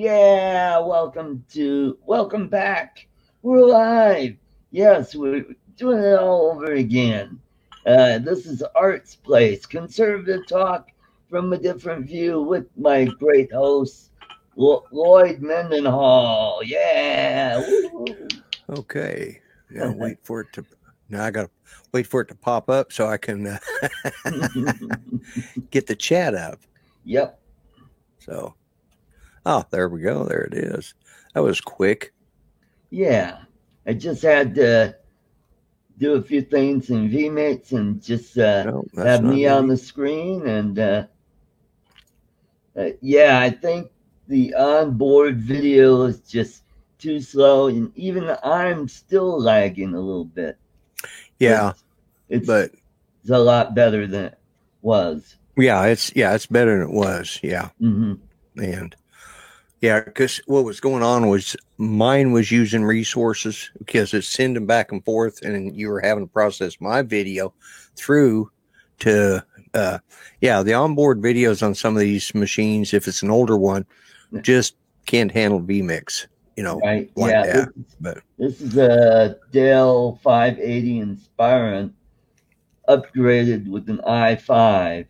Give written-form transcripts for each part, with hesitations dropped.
Yeah, welcome back. We're live. Yes, we're doing it all over again. This is Art's Place, conservative talk from a different view with my great host, Lloyd Mendenhall. Yeah. Woo-hoo. Okay. Now wait for it to. Now I gotta wait for it to pop up so I can get the chat up. Yep. So, oh, there we go. There it is. That was quick. Yeah. I just had to do a few things in VMix and just No, that's have not me it on either. the screen and yeah, I think the onboard video is just too slow, and even I'm still lagging a little bit. But Yeah, it's but it's a lot better than it was. it's better than it was. Yeah, Hmm. and yeah, because what was going on was mine was using resources because it's sending back and forth, and you were having to process my video through to yeah, the onboard videos on some of these machines, if it's an older one, just can't handle vmix, Right? like Yeah. This that. is But this is a Dell 580 Inspiron upgraded with an i5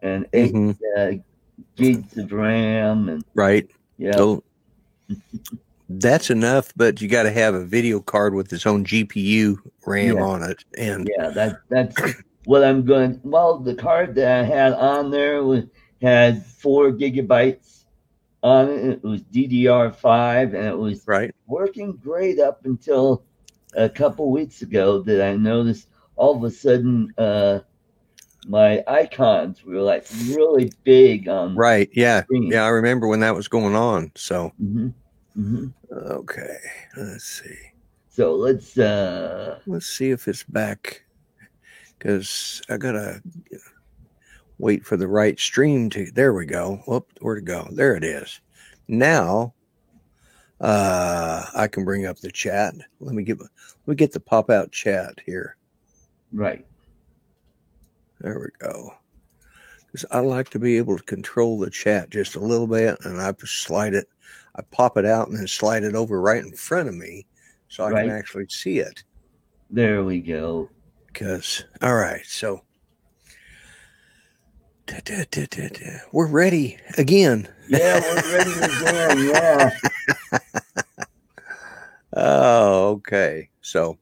and eight hmm uh, gigs of RAM, and right, yep. so that's enough, but you got to have a video card with its own gpu ram Yeah. on it. And Yeah, that's what I'm going. Well, the card that I had on there had 4 gigabytes on it. It was DDR5, and it was right, working great up until a couple weeks ago that I noticed all of a sudden my icons were like really big on right, the yeah, screen. yeah, I remember when that was going on. So Hmm. Hmm. okay, let's see. So Let's see if it's back, because I gotta wait for the right stream to. There we go. Whoop, where'd it go? There it is. Now I can bring up the chat. Let me get the pop out chat here. right. There we go. Because I like to be able to control the chat just a little bit, and I pop it out and then slide it over right in front of me so I can Right. actually see it. There we go. Because all right, so we're ready again. Yeah, we're ready again. Yeah. Oh, okay. So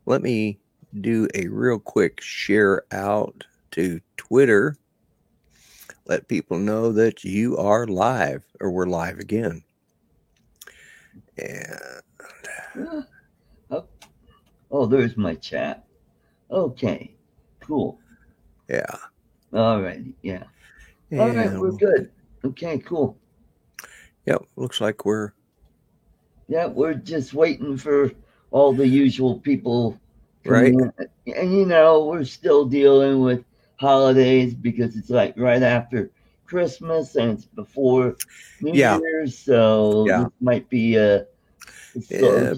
let me do a real quick share out to Twitter. Let people know that you are live, or we're live again. And Yeah. Oh, oh, there's my chat. Okay, cool. yeah, All right, yeah. All right, we're and good. Okay, cool. yep, looks like we're Yeah, we're just waiting for all the usual people right. coming in. And we're still dealing with holidays because it's like right after Christmas and it's before New Yeah, Year's, so yeah, this might be a slow. yeah.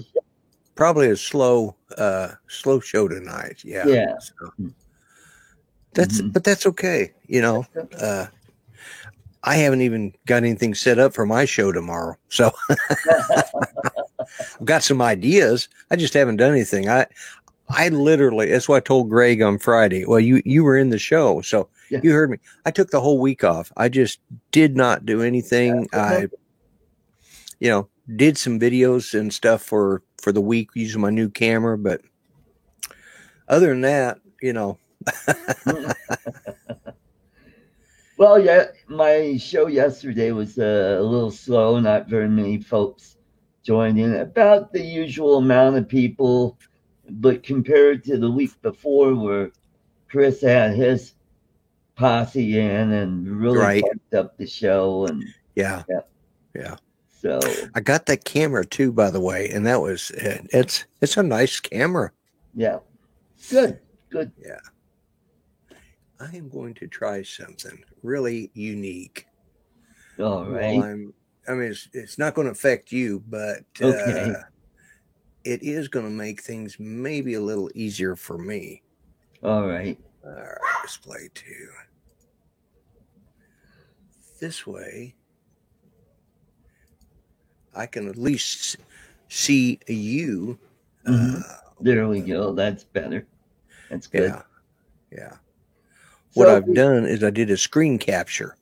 Probably a slow show tonight. Yeah. Yeah. So Hmm. that's okay. Uh, I haven't even got anything set up for my show tomorrow. So I've got some ideas. I just haven't done anything. I literally, that's what I told Greg on Friday. Well, you were in the show, so Yeah. you heard me. I took the whole week off. I just did not do anything. I, did some videos and stuff for the week using my new camera, but other than that, Well, yeah, my show yesterday was a little slow. Not very many folks joined in. About the usual amount of people, but compared to the week before, where Chris had his posse in and really right? bumped up the show, and Yeah, yeah, yeah. so I got that camera too, by the way, and that was it's a nice camera. yeah, good, good. Yeah. I am going to try something really unique. All Well, right, I mean, it's not going to affect you, but okay, it is going to make things maybe a little easier for me. all right. All right, display two. This way, I can at least see you. There we go. That's better. That's good. Yeah, yeah. So What I've done is I did a screen capture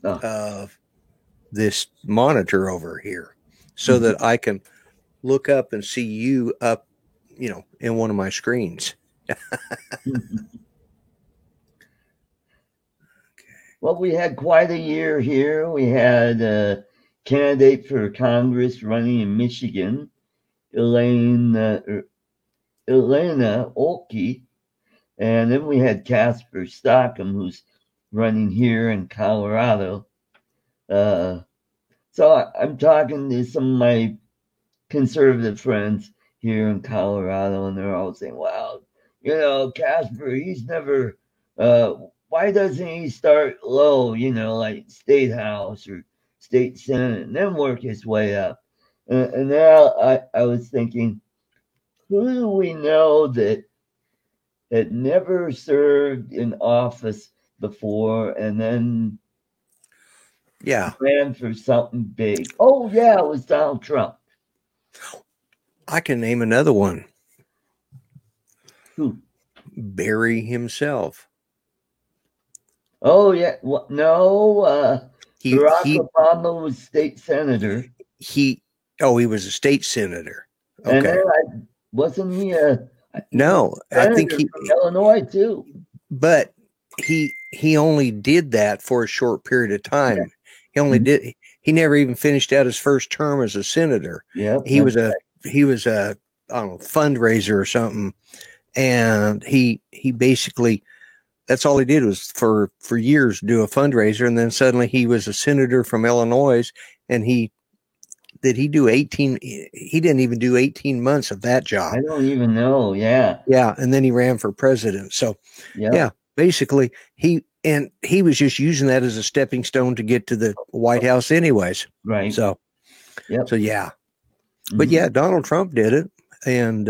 of this monitor over here, so that I can look up and see you up, in one of my screens. Well, we had quite a year here. We had a candidate for Congress running in Michigan, Elena Oelke, and then we had Casper Stockham, who's running here in Colorado. So I'm talking to some of my conservative friends here in Colorado, and they're all saying, "Wow, Casper, he's never. Why doesn't he start low? Like state house or state senate, and then work his way up?" And now I was thinking, who do we know that never served in office before and then ran for something big? Oh yeah, it was Donald Trump. I can name another one. Who? Barry himself. Oh yeah, no. Barack Obama was state senator. He was a state senator. Okay. And then wasn't he no, I think he from Illinois too. But he only did that for a short period of time. Yeah. He only did. He never even finished out his first term as a senator. Yeah, he was a I don't know, fundraiser or something, and he basically, that's all he did was for years do a fundraiser, and then suddenly he was a senator from Illinois, and he didn't even do 18 months of that job. I don't even know. Yeah. Yeah. And then he ran for president. So yeah, basically he was just using that as a stepping stone to get to the White House anyways. Right. So yeah. But yeah, Donald Trump did it. And,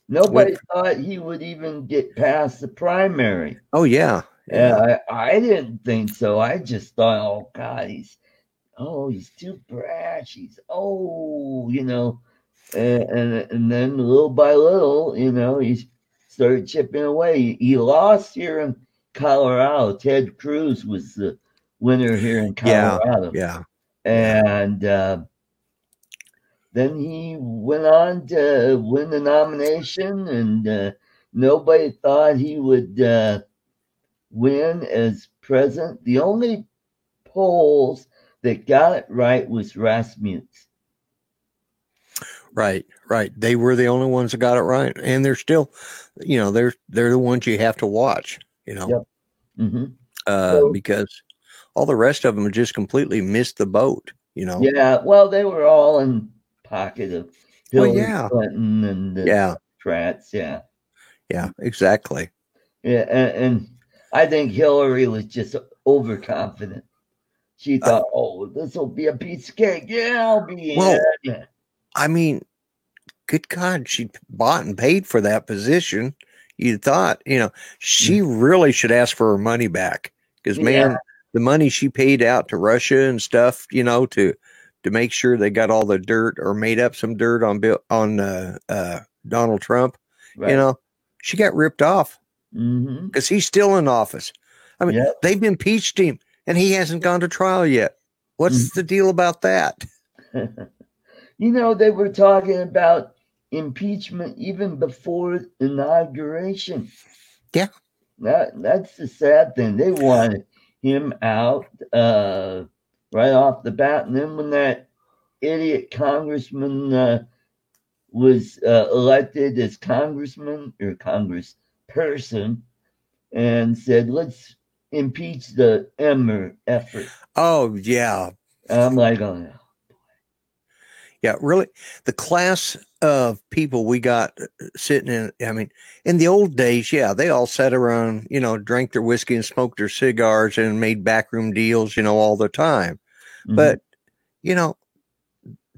nobody thought he would even get past the primary. Oh yeah. I didn't think so. I just thought, oh God, he's too brash. He's and then little by little, he started chipping away. He lost here in Colorado. Ted Cruz was the winner here in Colorado. Yeah. And then he went on to win the nomination, and nobody thought he would win as president. The only polls that got it right was Rasmussen. Right. They were the only ones that got it right, and they're still, they're the ones you have to watch. Yep. Because all the rest of them just completely missed the boat. Yeah. Well, they were all in pocket of Hillary Clinton and the Democrats. Yeah. Yeah. Exactly. Yeah, and I think Hillary was just overconfident. She thought, this will be a piece of cake. Yeah, I'll be in. I mean, good God, she bought and paid for that position. You thought, she really should ask for her money back. Because, man, the money she paid out to Russia and stuff, to make sure they got all the dirt or made up some dirt on Donald Trump, she got ripped off. Because he's still in office. I mean, they've impeached him. And he hasn't gone to trial yet. What's the deal about that? They were talking about impeachment even before inauguration. Yeah. That's the sad thing. They wanted him out right off the bat. And then when that idiot congressman was elected as congressman or congressperson and said, let's impeach the Emmer effort. Oh, yeah. And I'm like, oh, no. Yeah, really. The class of people we got sitting in, I mean, in the old days, they all sat around, drank their whiskey and smoked their cigars and made backroom deals, all the time. But,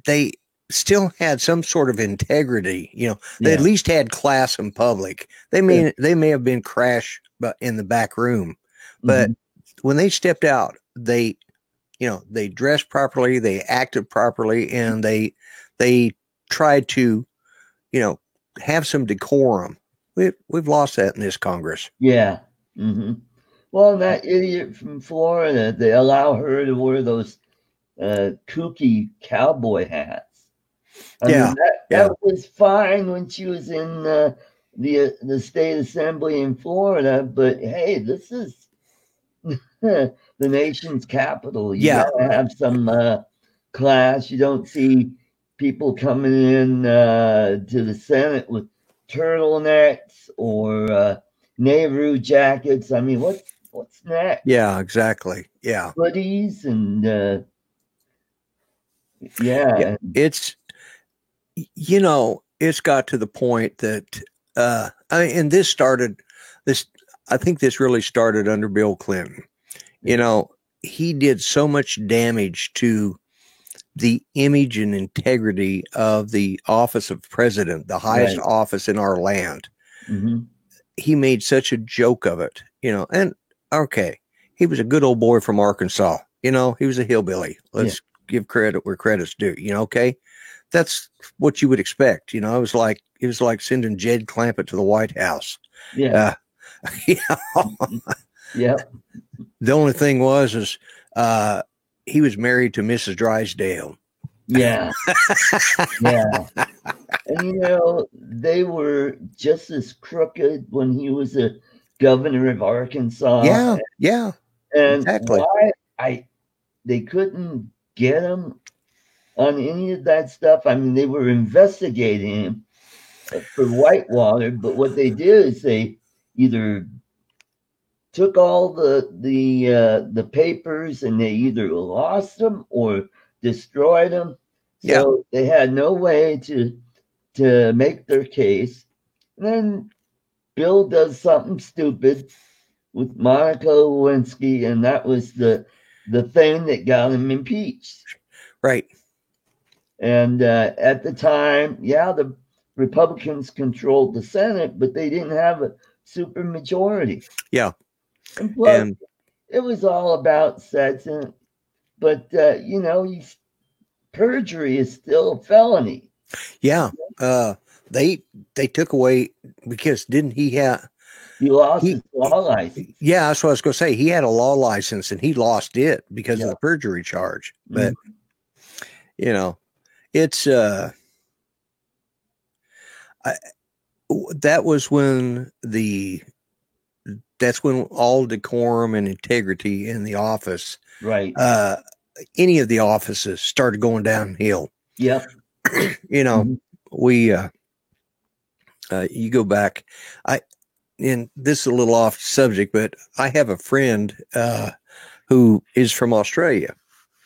they still had some sort of integrity, they at least had class in public. They may have been crash in the back room. But when they stepped out, they, they dressed properly, they acted properly, and they tried to, have some decorum. We've lost that in this Congress. Yeah. Mm-hmm. Well, that idiot from Florida, they allow her to wear those kooky cowboy hats. I mean, that was fine when she was in the state assembly in Florida, but hey, this is the nation's capital. You gotta have some class. You don't see people coming in to the Senate with turtlenecks or Nehru jackets. I mean, what's next? Yeah, exactly. Yeah, Hoodies and it's it's got to the point that and I think this really started under Bill Clinton. He did so much damage to the image and integrity of the office of president, the highest office in our land. Mm-hmm. He made such a joke of it, and okay, he was a good old boy from Arkansas. He was a hillbilly. Let's give credit where credit's due. Okay, that's what you would expect. It was like sending Jed Clampett to the White House. Yeah. Yeah. The only thing is he was married to Mrs. Drysdale. Yeah. Yeah. And they were just as crooked when he was a governor of Arkansas. Yeah. And exactly. why they couldn't get him on any of that stuff. I mean, they were investigating him for Whitewater, but what they did is they either took all the papers and they either lost them or destroyed them. So they had no way to make their case. And then Bill does something stupid with Monica Lewinsky, and that was the thing that got him impeached. Right. And at the time, the Republicans controlled the Senate, but they didn't have a super majority. Yeah. And plus, it was all about sex. But, perjury is still a felony. Yeah. They took away, because didn't he have... He lost his law license. Yeah, that's what I was going to say. He had a law license and he lost it because of the perjury charge. But, it's... that was when that's when all decorum and integrity in the office, right? Any of the offices started going downhill. Yeah. We, you go back, and this is a little off subject, but I have a friend, who is from Australia.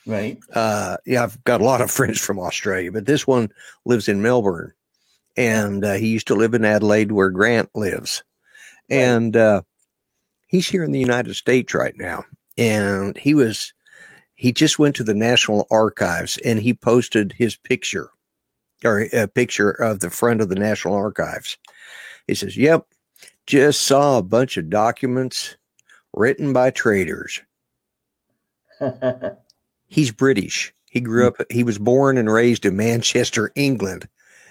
Right. I've got a lot of friends from Australia, but this one lives in Melbourne, and he used to live in Adelaide where Grant lives. Right. And he's here in the United States right now. And he just went to the National Archives and he posted his picture, or a picture of the front of the National Archives. He says, "Yep, just saw a bunch of documents written by traitors." He's British. He grew up, he was born and raised in Manchester, England.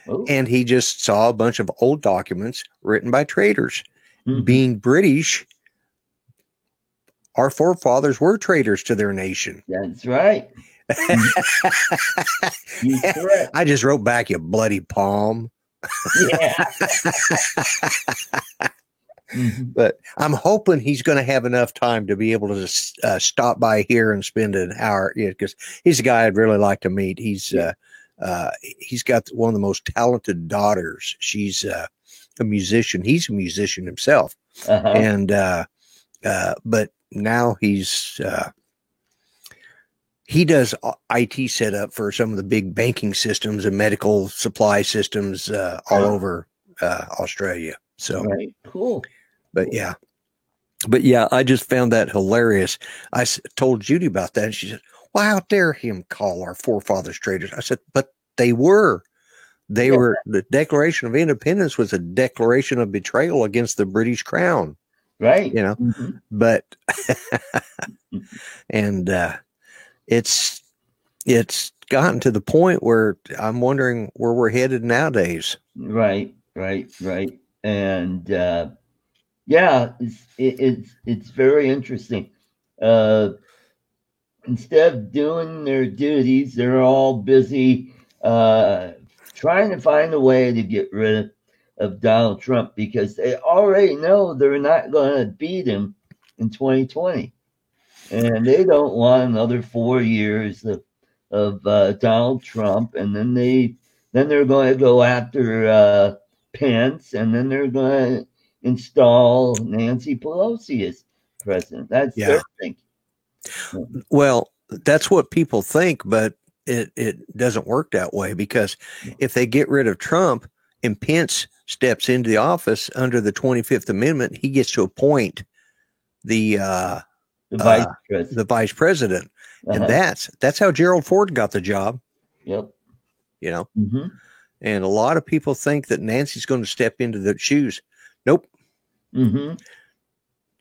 Oh. And he just saw a bunch of old documents written by traitors. Mm-hmm. Being British, our forefathers were traitors to their nation. That's right. I just wrote back, "You bloody palm." Yeah. Mm-hmm. But I'm hoping he's going to have enough time to be able to stop by here and spend an hour. Yeah, because he's a guy I'd really like to meet. He's got one of the most talented daughters. She's a musician. He's a musician himself. Uh-huh. And but now he does IT setup for some of the big banking systems and medical supply systems all over Australia. So right. Cool. But yeah, I just found that hilarious. I told Judy about that, and she said, "Well, how dare him call our forefathers traitors?" I said, "But they were. They were. The Declaration of Independence was a declaration of betrayal against the British Crown." Right. Mm-hmm. But, and it's gotten to the point where I'm wondering where we're headed nowadays. Right. And yeah, it's very interesting. Instead of doing their duties, they're all busy trying to find a way to get rid of Donald Trump, because they already know they're not going to beat him in 2020. And they don't want another 4 years of Donald Trump. And then they're going to go after Pence, and then they're going to install Nancy Pelosi as president. That's their thinking. Well, that's what people think, but it doesn't work that way, because if they get rid of Trump and Pence steps into the office under the 25th Amendment, he gets to appoint the vice president. And that's how Gerald Ford got the job. Yep. You know, and a lot of people think that Nancy's going to step into the shoes. Nope. You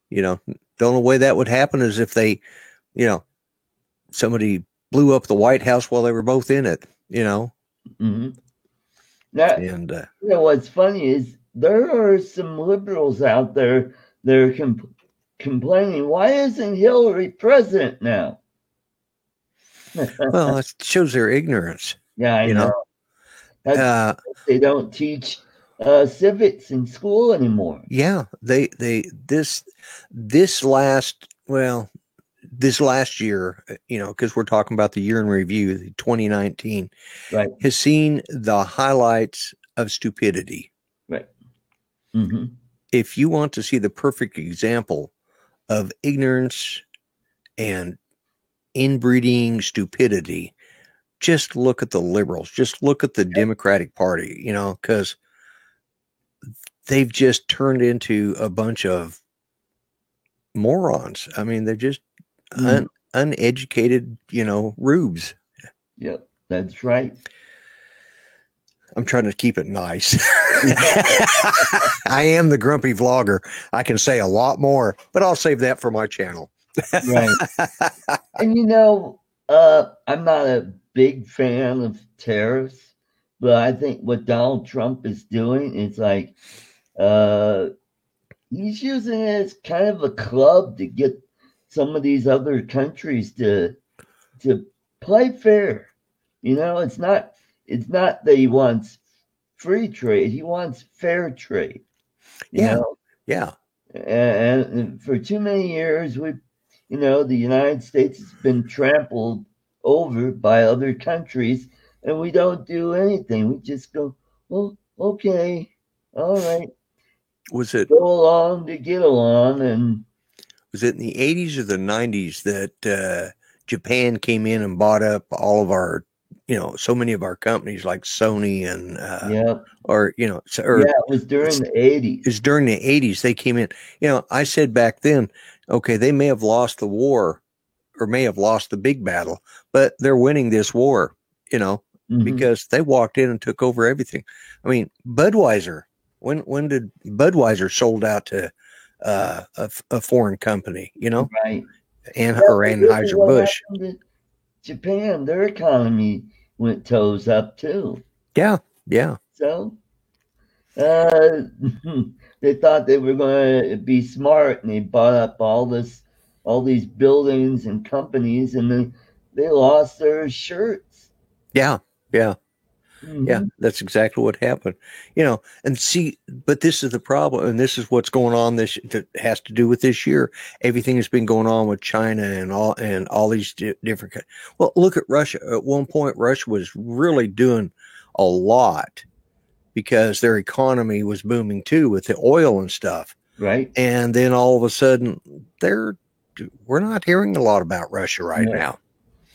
know, the only way that would happen is if they, you know, somebody blew up the White House while they were both in it, you know. Now, and you know, what's funny is there are some liberals out there that are complaining, why isn't Hillary president now? Well, it shows their ignorance. Yeah, I know. They don't teach civics in school anymore. Yeah, this last year, you know, because we're talking about the year in review, 2019, right, has seen the highlights of stupidity. Right. If you want to see the perfect example of ignorance and inbreeding stupidity, just look at the liberals, just look at the Democratic Party, you know, because they've just turned into a bunch of morons. I mean, they're just uneducated, you know, rubes. Yep, that's right. I'm trying to keep it nice. I am the grumpy vlogger. I can say a lot more, but I'll save that for my channel. Right. And you know, I'm not a big fan of tariffs, but I think what Donald Trump is doing is like he's using it as kind of a club to get some of these other countries to play fair. You know, it's not that he wants free trade; he wants fair trade. You know? Yeah. And for too many years, the United States has been trampled over by other countries, and we don't do anything. We just go, well, okay, all right. Was it go along to get along? And was it in the 80s or the 90s that Japan came in and bought up all of our, you know, so many of our companies like Sony and or you know, it was during the 80s. It was during the 80s they came in. You know, I said back then, okay, they may have lost the war or may have lost the big battle, but they're winning this war, you know, because they walked in and took over everything. I mean, Budweiser. When did Budweiser sold out to a foreign company? You know, right? And Anheuser-Busch. Japan, their economy went toes up too. Yeah. So they thought they were going to be smart, and they bought up all these buildings and companies, and then they lost their shirts. Yeah. Yeah, that's exactly what happened. You know, and see, but this is the problem, and this is what's going on. This that has to do with this year. Everything has been going on with China and all these different. Well, look at Russia. At one point, Russia was really doing a lot because their economy was booming too with the oil and stuff. Right. And then all of a sudden, we're not hearing a lot about Russia right now.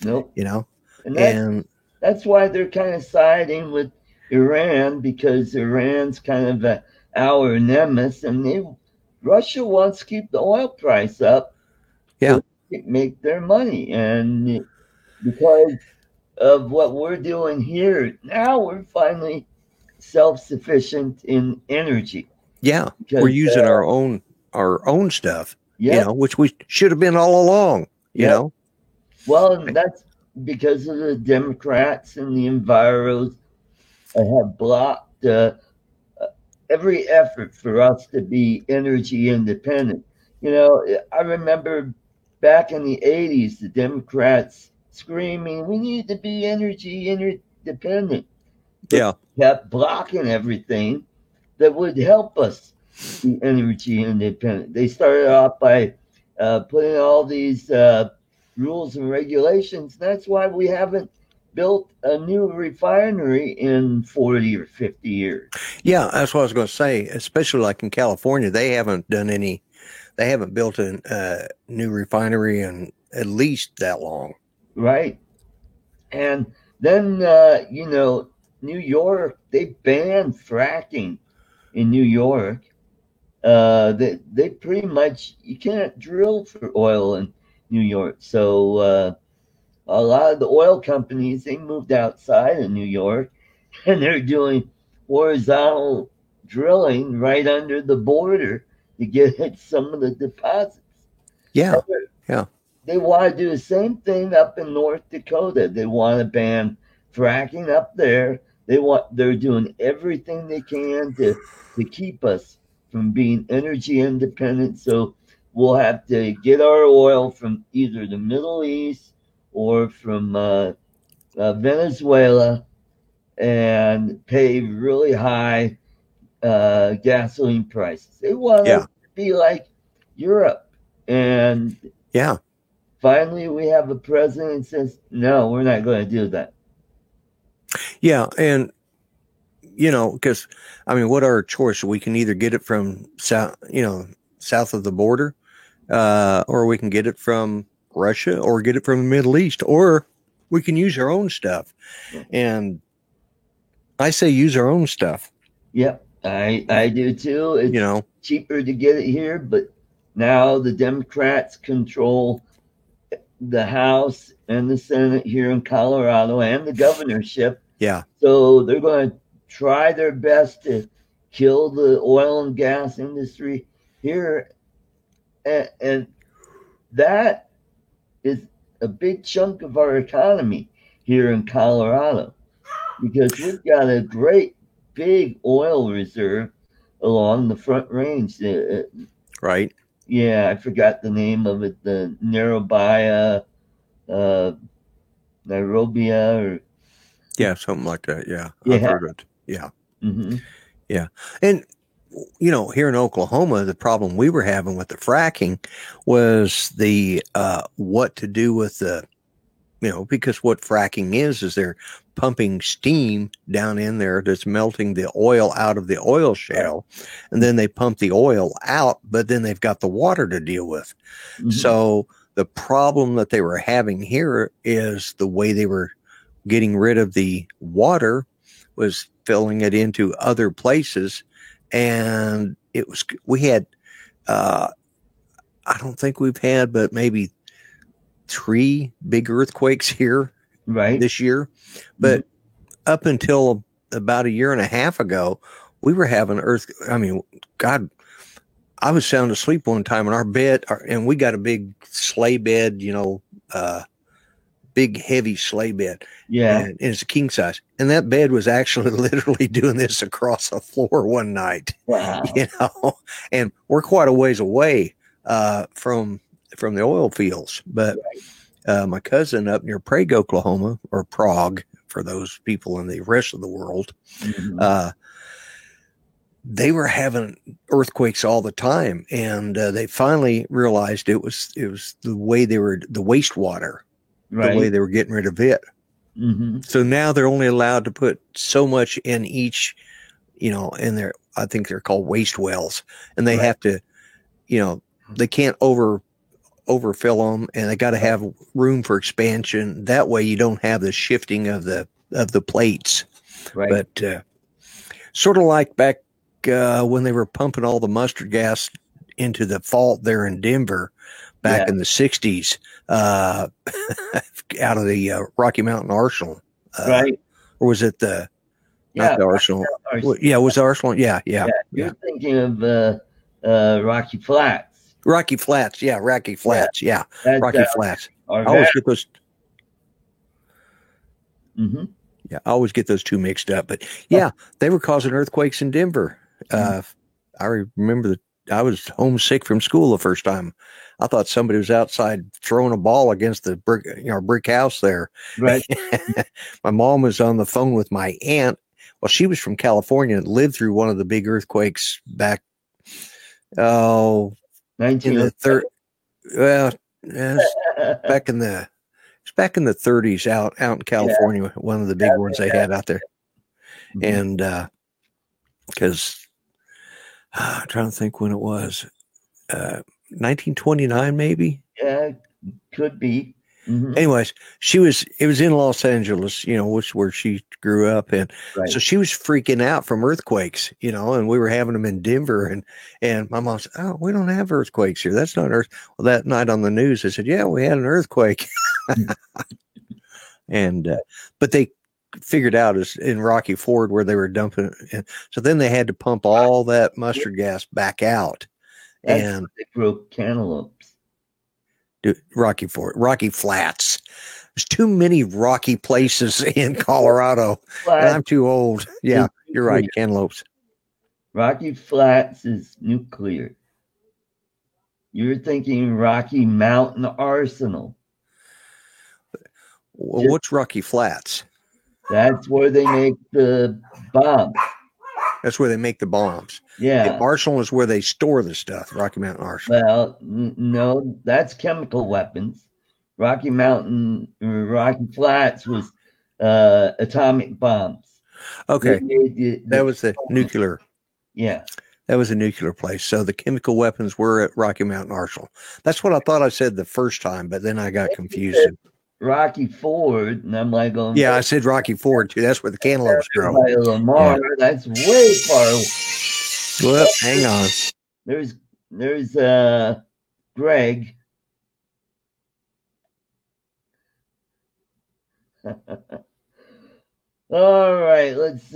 Nope. You know, and that's why they're kind of siding with Iran, because Iran's kind of our nemesis, and Russia wants to keep the oil price up. Yeah. To make their money. And because of what we're doing here, now we're finally self-sufficient in energy. Yeah. Because, we're using our own stuff, you know, which we should have been all along, you know. Well, because of the Democrats and the enviros have blocked every effort for us to be energy independent. You know, I remember back in the 80s, the Democrats screaming, we need to be energy independent. But Yeah. kept blocking everything that would help us be energy independent. They started off by putting all these rules and regulations. That's why we haven't built a new refinery in 40 or 50 years. Yeah, that's what I was going to say. Especially like in California, they haven't built a new refinery in at least that long. Right. And then, New York, they banned fracking in New York. They pretty much, you can't drill for oil in New York. So a lot of the oil companies, they moved outside of New York and they're doing horizontal drilling right under the border to get at some of the deposits. Yeah. Yeah. They want to do the same thing up in North Dakota. They want to ban fracking up there. They're doing everything they can to keep us from being energy independent. So we'll have to get our oil from either the Middle East or from Venezuela and pay really high gasoline prices. They want us to be like Europe. And yeah, finally we have a president that says, no, we're not going to do that. Yeah. And, because, what are our choices? We can either get it from south of the border, or we can get it from Russia, or get it from the Middle East, or we can use our own stuff. And I say use our own stuff. Yep, I do too. It's cheaper to get it here, but now the Democrats control the House and the Senate here in Colorado and the governorship. Yeah. So they're going to try their best to kill the oil and gas industry here. And that is a big chunk of our economy here in Colorado, because we've got a great big oil reserve along the Front Range. Right. Yeah, I forgot the name of it. The Narrabia, Nairobia, or something like that. Yeah, I've heard it. Yeah, mm-hmm. Yeah, and here in Oklahoma, the problem we were having with the fracking was the what to do with the, because what fracking is they're pumping steam down in there that's melting the oil out of the oil shale, and then they pump the oil out, but then they've got the water to deal with. Mm-hmm. So the problem that they were having here is the way they were getting rid of the water was filling it into other places. And we had, I don't think we've had, but maybe 3 big earthquakes here this year. But up until about a year and a half ago, we were having God, I was sound asleep one time in our bed, and we got a big sleigh bed, big heavy sleigh bed. Yeah. And it's a king size. And that bed was actually literally doing this across the floor one night. Wow. And we're quite a ways away from the oil fields. But my cousin up near Prague, Oklahoma, or Prague for those people in the rest of the world, they were having earthquakes all the time. And they finally realized it was the way the wastewater, the way they were getting rid of it. Mm-hmm. So now they're only allowed to put so much in each, in their, I think they're called waste wells, and they have to, they can't overfill them, and they got to have room for expansion. That way you don't have the shifting of the plates. Right. But sort of like back when they were pumping all the mustard gas into the fault there in Denver back in the 60s, out of the Rocky Mountain Arsenal. Or was it not the Arsenal? Yeah, it was the Arsenal. Yeah. You're thinking of Rocky Flats. Rocky Flats. Yeah, Rocky Flats. Yeah, That's, Rocky Flats. I always get those. Mm-hmm. Yeah, I always get those two mixed up. But yeah, they were causing earthquakes in Denver. I remember that I was homesick from school the first time. I thought somebody was outside throwing a ball against the brick house there. Right. My mom was on the phone with my aunt. Well, she was from California and lived through one of the big earthquakes back, in the 1907. well, back in the it's back in the 30s out in California, one of the big ones they had out there. And because I'm trying to think when it was, 1929 maybe. Yeah, could be. Anyways, it was in Los Angeles, which where she grew up, and so she was freaking out from earthquakes, and we were having them in Denver, and my mom said, "Oh, we don't have earthquakes here. That's not an earth." Well, that night on the news, they said, "Yeah, we had an earthquake," and but they figured out is in Rocky Ford where they were dumping it, so then they had to pump all that mustard gas back out, and they broke cantaloupes. Rocky Flats. There's too many rocky places in Colorado, and I'm too old. Yeah, you're right. Cantaloupes. Rocky Flats is nuclear. You're thinking Rocky Mountain Arsenal. Well, what's Rocky Flats? That's where they make the bombs. That's where they make the bombs. Yeah. The Arsenal is where they store the stuff. Rocky Mountain Arsenal. Well, no, that's chemical weapons. Rocky Flats was atomic bombs. Okay. That was the nuclear. Yeah. That was a nuclear place. So the chemical weapons were at Rocky Mountain Arsenal. That's what I thought I said the first time, but then I got confused. Rocky Ford, and I'm like, going, yeah, I said Rocky Ford too. That's where the cantaloupes grow. By Lamar, that's way far. Well, hang on. There's Greg. All right, let's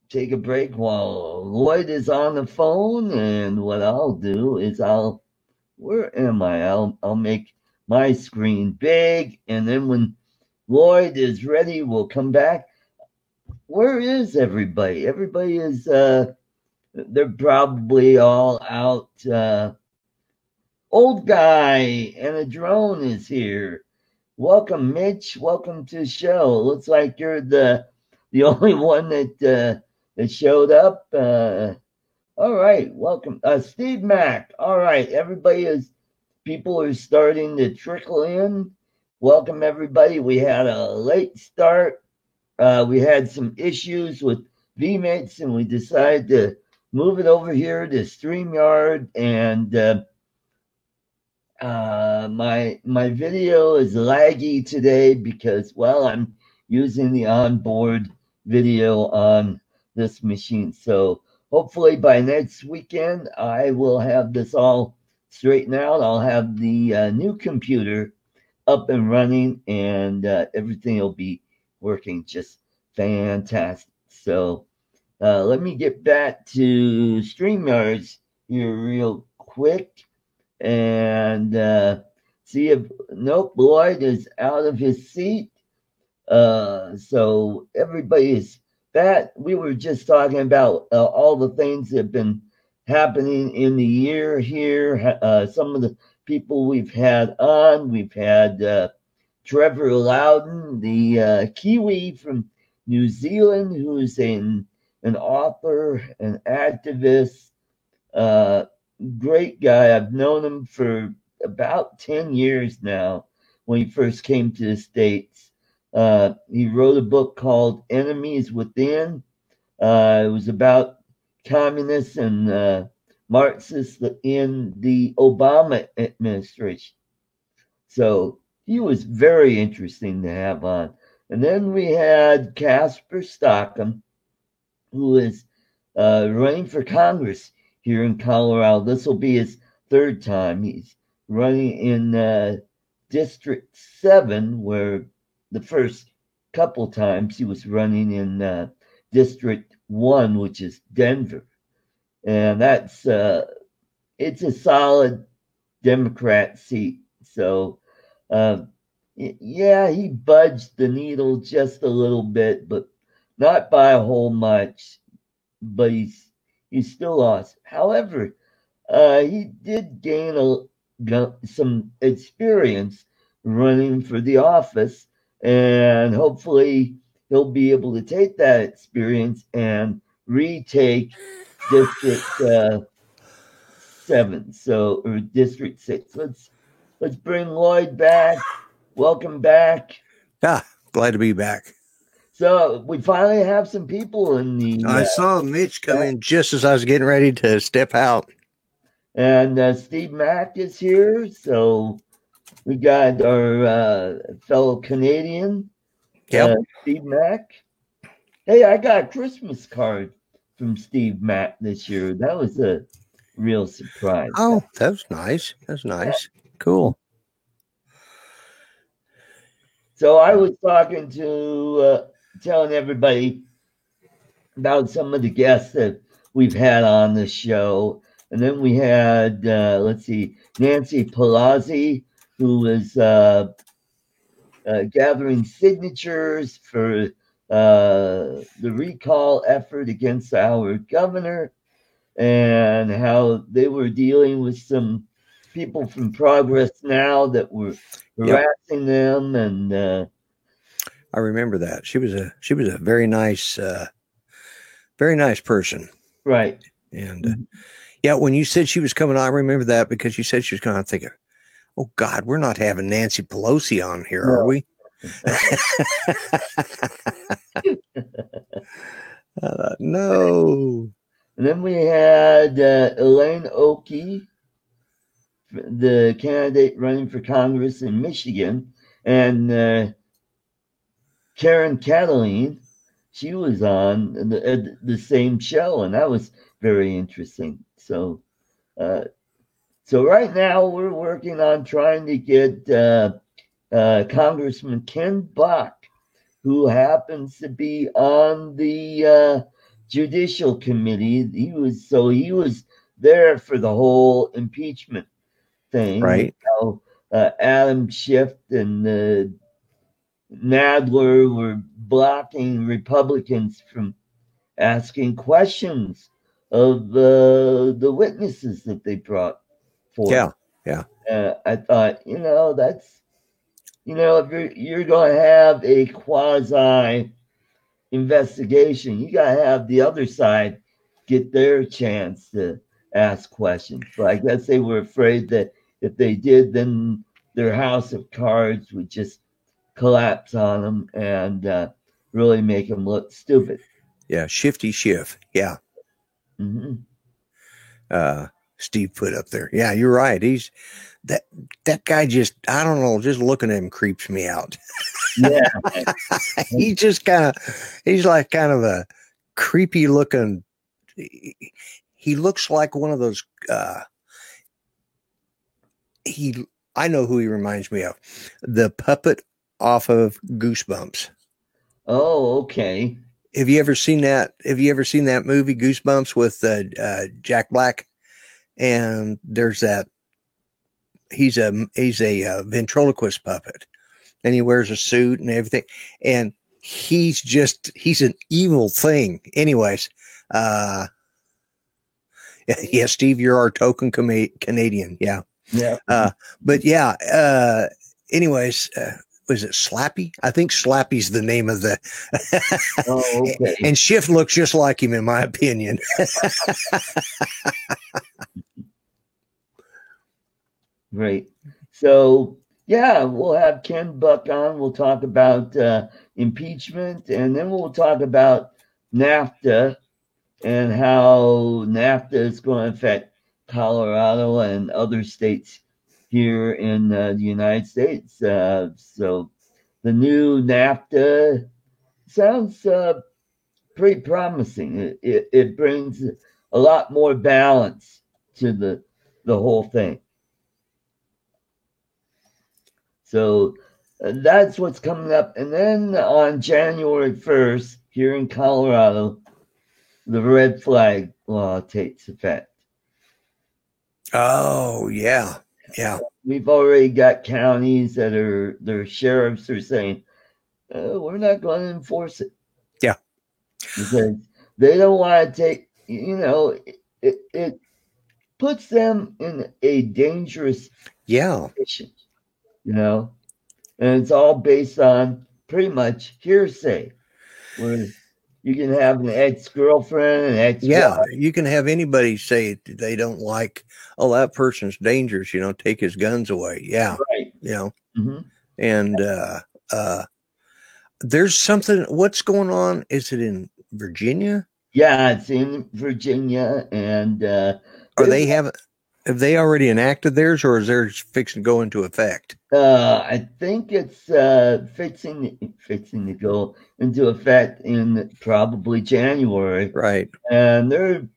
take a break while Lloyd is on the phone, and what I'll do is where am I? I'll make my screen big, and then when Lloyd is ready, we'll come back. Where is everybody? Everybody is they're probably all out. Old guy and a drone is here. Welcome, Mitch. Welcome to the show. Looks like you're the only one that showed up. All right, welcome, Steve Mack. All right, people are starting to trickle in. Welcome, everybody. We had a late start. We had some issues with vMix, and we decided to move it over here to StreamYard. And my video is laggy today because, well, I'm using the onboard video on this machine. So hopefully by next weekend, I will have this all straightened out. I'll have the new computer up and running, and everything will be working just fantastic. So let me get back to StreamYards here real quick and see if Lloyd is out of his seat. So everybody is back. We were just talking about all the things that have been happening in the year here. Some of the people we've had on. We've had Trevor Loudon, the Kiwi from New Zealand, who's an author, an activist, great guy. I've known him for about 10 years now when he first came to the States. He wrote a book called Enemies Within. It was about communists and Marxists in the Obama administration. So he was very interesting to have on. And then we had Casper Stockham, who is running for Congress here in Colorado. This will be his third time. He's running in District 7, where the first couple times he was running in District 1, which is Denver. And that's it's a solid Democrat seat. So Yeah, he budged the needle just a little bit, but not by a whole much. But he's still lost. However, he did gain some experience running for the office, and hopefully he'll be able to take that experience and retake District 7, or District 6. Let's bring Lloyd back. Welcome back. Glad to be back. So we finally have some people in the. I saw Mitch come in just as I was getting ready to step out. And Steve Mack is here. So we got our fellow Canadian, Steve Mack. Hey, I got a Christmas card from Steve Mack this year. That was a real surprise. Oh, that was nice. That's nice. Cool. So I was talking to, telling everybody about some of the guests that we've had on the show. And then we had, Nancy Pelosi, who was gathering signatures for the recall effort against our governor, and how they were dealing with some people from Progress Now that were harassing them. And I remember that. She was a very nice person. Right. And when you said she was coming on, I remember that because you said she was coming. I'm thinking, oh God, we're not having Nancy Pelosi on here, are we? No. And then we had Elaine Oki, the candidate running for Congress in Michigan, and Karen Cataline. She was on the same show, and that was very interesting. So right now we're working on trying to get Congressman Ken Buck, who happens to be on the Judicial Committee. He was there for the whole impeachment thing. Right. How Adam Schiff and Nadler were blocking Republicans from asking questions of the witnesses that they brought forth. Yeah. I thought, that's, if you're going to have a quasi investigation, you got to have the other side get their chance to ask questions. But I guess they were afraid that if they did, then their house of cards would just collapse on them and really make them look stupid. Yeah, Shifty Schiff. Yeah. Mm-hmm. Steve put up there. Yeah, you're right. He's that guy. Just, I don't know. Just looking at him creeps me out. Yeah. He's like kind of a creepy looking. He looks like one of those. I know who he reminds me of. The puppet off of Goosebumps. Oh, okay. Have you ever seen that? Have you ever seen that movie Goosebumps with Jack Black? And there's that. He's a ventriloquist puppet, and he wears a suit and everything. And he's an evil thing. Anyways, yeah, Steve, you're our token Canadian. Yeah. Yeah. But yeah. Anyways. Was it Slappy? I think Slappy's the name of the. Oh, okay. And Schiff looks just like him, in my opinion. Great. So, yeah, we'll have Ken Buck on. We'll talk about impeachment, and then we'll talk about NAFTA and how NAFTA is going to affect Colorado and other states here in the United States. So the new NAFTA sounds pretty promising. It brings a lot more balance to the whole thing. So that's what's coming up. And then on January 1st, here in Colorado, the red flag law takes effect. Oh, yeah. Yeah. we've already got counties that their sheriffs are saying, we're not going to enforce it. Yeah. Because they don't want to take, it puts them in a dangerous position, and it's all based on pretty much hearsay, where you can have an ex-girlfriend, an ex-wife. Yeah, you can have anybody say they don't like, oh, that person's dangerous, take his guns away. Yeah. Right. Mm-hmm. And there's something, what's going on? Is it in Virginia? Yeah, it's in Virginia. And have they already enacted theirs, or is theirs fixing to go into effect? I think it's fixing to go into effect in probably January. Right. And the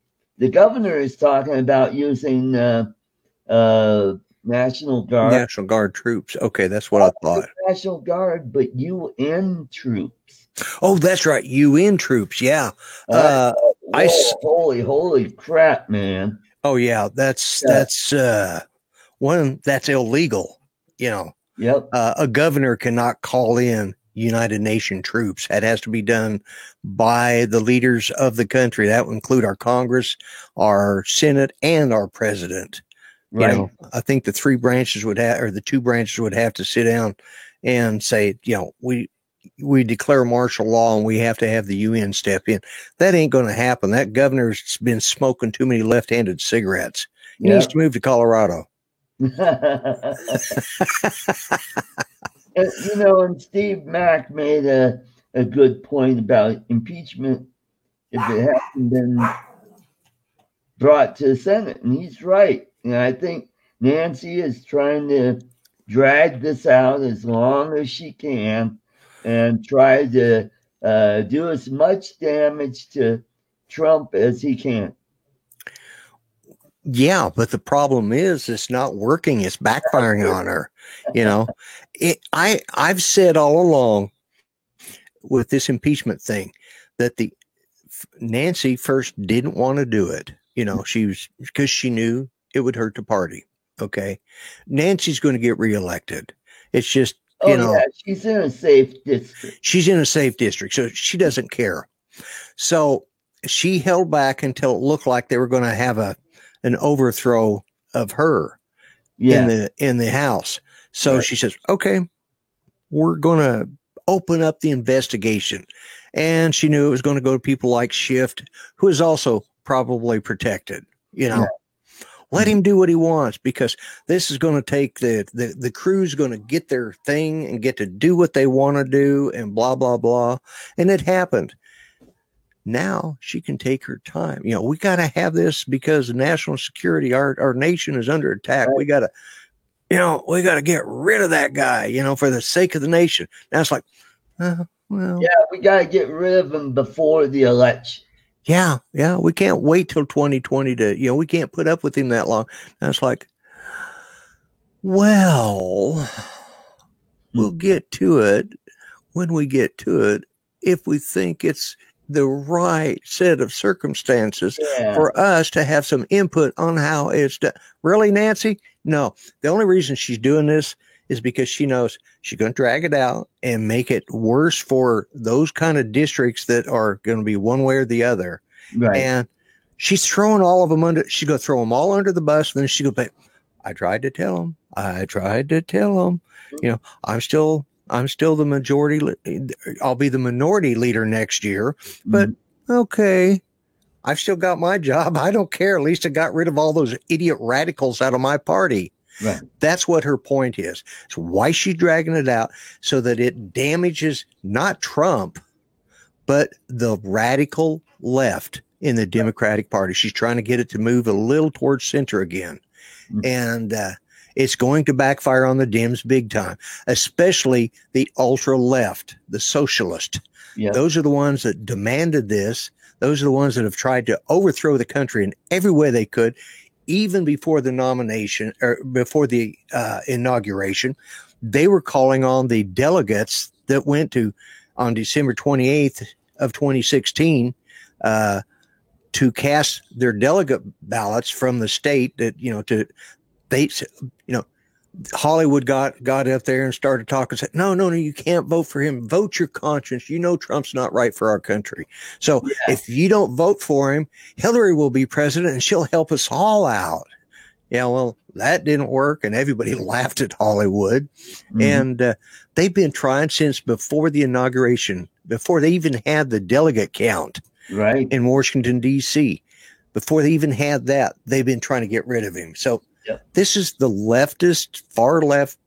governor is talking about using National Guard troops. Okay, that's what I thought. National Guard, but UN troops. Oh, that's right, UN troops. Yeah. Holy crap, man. Oh yeah, that's that's illegal. Yep. A governor cannot call in United Nations troops. That has to be done by the leaders of the country. That would include our Congress, our Senate, and our president. Right. I think the two branches would have to sit down and say, we declare martial law and we have to have the UN step in. That ain't going to happen. That governor's been smoking too many left-handed cigarettes. He needs to move to Colorado. And Steve Mack made a good point about impeachment if it hasn't been brought to the Senate. And he's right. And I think Nancy is trying to drag this out as long as she can and try to do as much damage to Trump as he can. Yeah, but the problem is it's not working. It's backfiring on her. I've said all along with this impeachment thing that Nancy first didn't want to do it. Because she knew it would hurt the party. Okay. Nancy's going to get reelected. It's just, she's in a safe district. She's in a safe district, so she doesn't care. So she held back until it looked like they were going to have an overthrow of her in the House. So she says, okay, we're going to open up the investigation. And she knew it was going to go to people like Schiff, who is also probably protected, Let him do what he wants, because this is going to take the crew's going to get their thing and get to do what they want to do and blah, blah, blah. And it happened. Now she can take her time. We got to have this because national security, our nation is under attack. Right. We got to get rid of that guy, for the sake of the nation. Now it's like, we got to get rid of him before the election. Yeah. We can't wait till 2020 to, we can't put up with him that long. And it's like, well, we'll get to it when we get to it, if we think it's the right set of circumstances for us to have some input on how it's done. Really, Nancy? No. The only reason she's doing this is because she knows she's going to drag it out and make it worse for those kind of districts that are going to be one way or the other. Right. And she's throwing all of them under. She's going to throw them all under the bus. And then she goes, I tried to tell them. I'm still the majority. I'll be the minority leader next year, but okay. I've still got my job. I don't care. At least I got rid of all those idiot radicals out of my party. Right. That's what her point is. It's why she's dragging it out, so that it damages not Trump, but the radical left in the Democratic Party. She's trying to get it to move a little towards center again. And it's going to backfire on the Dems big time, especially the ultra left, the socialist. Yep. Those are the ones that demanded this. Those are the ones that have tried to overthrow the country in every way they could, even before the nomination or before the inauguration. They were calling on the delegates that went on December 28th of 2016 to cast their delegate ballots from the state that, Hollywood got up there and started talking. Said, no, you can't vote for him. Vote your conscience. You know Trump's not right for our country. So if you don't vote for him, Hillary will be president and she'll help us all out. Yeah, well, that didn't work, and everybody laughed at Hollywood. Mm-hmm. And they've been trying since before the inauguration, before they even had the delegate count in Washington, D.C., before they even had that, they've been trying to get rid of him. So this is the leftist, far left,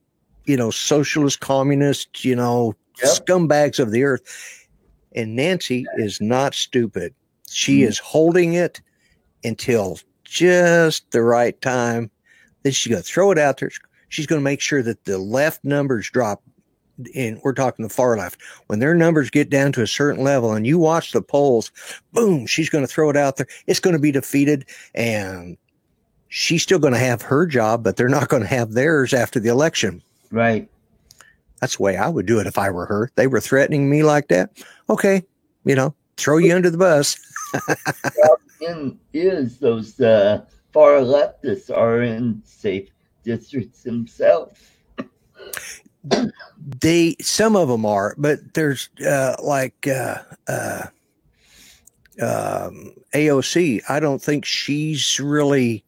socialist, communist, scumbags of the earth. And Nancy is not stupid. She is holding it until just the right time. Then she's going to throw it out there. She's going to make sure that the left numbers drop. And we're talking the far left. When their numbers get down to a certain level and you watch the polls, boom, she's going to throw it out there. It's going to be defeated, and she's still going to have her job, but they're not going to have theirs after the election. Right. That's the way I would do it if I were her. They were threatening me like that. Okay. Throw you under the bus. Is those far leftists are in safe districts themselves. Some of them are, but there's AOC. I don't think she's really.